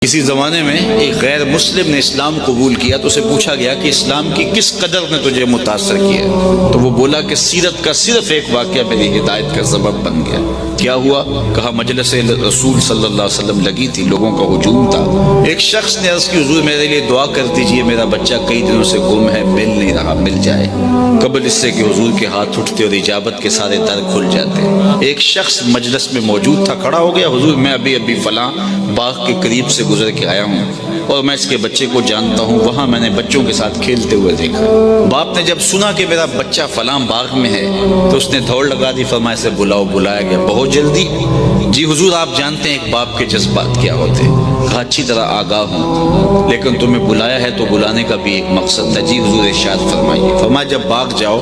اسی زمانے میں ایک غیر مسلم نے اسلام قبول کیا تو اسے پوچھا گیا کہ اسلام کی کس قدر نے تجھے متاثر کیا، تو وہ بولا کہ سیرت کا صرف ایک واقعہ میری ہدایت کا سبب بن گیا۔ کیا ہوا؟ کہا مجلس رسول صلی اللہ علیہ وسلم لگی تھی، لوگوں کا ہجوم تھا، ایک شخص نے عرض کی حضور میرے لیے دعا کر دیجئے، میرا بچہ کئی دنوں سے گم ہے، مل نہیں رہا، مل جائے۔ قبل اس سے کہ حضور کے ہاتھ اٹھتے اور اجابت کے سارے در کھل جاتے، ایک شخص مجلس میں موجود تھا، کھڑا ہو گیا، حضور میں ابھی فلاں باغ کے قریب سے گزر کے آیا ہوں اور میں اس کے بچے کو جانتا ہوں، وہاں میں نے بچوں کے ساتھ کھیلتے ہوئے دیکھا۔ باپ نے جب سنا کہ میرا بچہ فلاں باغ میں ہے تو اس نے دوڑ لگا دی، فرمایا اسے بلاؤ۔ بلایا گیا، بہت جلدی۔ جی حضور آپ جانتے ہیں ایک باپ کے جذبات کیا ہوتے ہیں؟ کہا اچھی طرح آگاہ ہوں، لیکن تمہیں بلایا ہے تو بلانے کا بھی ایک مقصد تھا۔ جی حضور ارشاد فرمائیے۔ فرمایا جب باغ جاؤ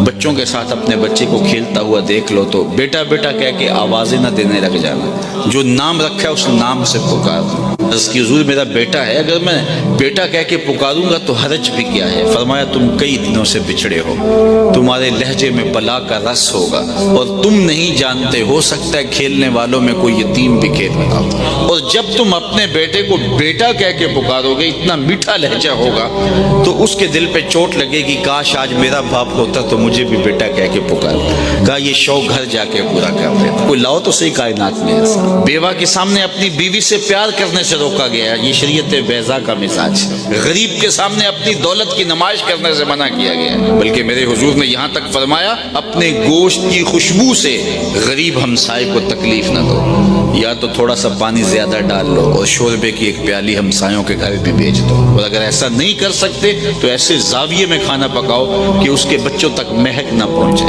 بچوں کے ساتھ اپنے بچے کو کھیلتا ہوا دیکھ لو تو بیٹا بیٹا کہہ کے آوازیں نہ دینے لگ جانا، جو نام رکھا ہے اس نام سے پکارنا۔ عرض کی حضور میرا بیٹا ہے، اگر میں بیٹا کہہ کے پکاروں گا تو حرج بھی کیا ہے؟ فرمایا تم کئی دنوں سے بچھڑے ہو، تمہارے لہجے میں بلا کا رس ہوگا اور تم نہیں جانتے، ہو سکتا ہے کھیلنے والوں میں کوئی یتیم بھی کھیل رہا ہو، اور جب تم اپنے بیٹے کو بیٹا کہہ کے پکارو گے، اتنا میٹھا لہجہ ہوگا تو اس کے دل پہ چوٹ لگے گی، کاش آج میرا باپ ہوتا تو مجھے بھی بیٹا کہہ کے پکار۔ کہا یہ شوق گھر جا کے پورا کر دیتا، کوئی لاؤ تو صحیح کائنات میں ایسا۔ بیوہ کے سامنے اپنی بیوی سے پیار کرنے سے روکا گیا، یہ شریعت بیضا کا مزاج ہے۔ غریب کے سامنے اپنی دولت کی نمائش کرنے سے منع کیا گیا، بلکہ میرے حضور نے یہاں تک فرمایا اپنے گوشت کی خوشبو سے غریب ہمسائے کو تکلیف نہ دو، یا تو تھوڑا سا پانی زیادہ ڈال لو اور شوربے کی ایک پیالی ہمسایوں کے گھر بھی بھیج دو، اور اگر ایسا نہیں کر سکتے تو ایسے زاویے میں کھانا پکاؤ کہ اس کے بچوں تک مہک نہ پہنچے۔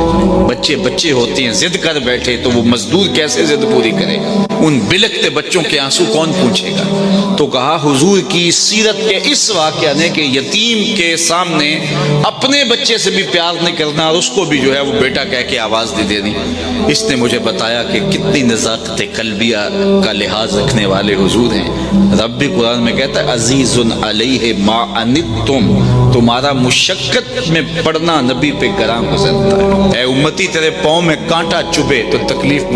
بچے بچے ہوتے ہیں، ضد کر بیٹھے تو وہ مزدور کیسے ضد پوری کرے گا؟ ان بلکتے بچوں کے آنسو کون پوچھے گا؟ تو کہا حضور کی سیرت کے اس واقعہ نے کہ یتیم کے سامنے اپنے بچے سے بھی پیار نہیں کرنا اور اس کو بھی جو ہے وہ بیٹا کہہ کے آواز دے دینی، اس نے مجھے بتایا کہ کتنی نزاکت قلبیہ کا لحاظ رکھنے والے حضور ہیں۔ رب بھی قرآن میں کہتا ہے عزیز علیہ ما عنتم، تمہارا مشقت میں پڑنا نبی پہ گراں گزرتا ہے۔ اے امتی تیرے پاؤں میں کانٹا چبھے تو تکلیف مجھے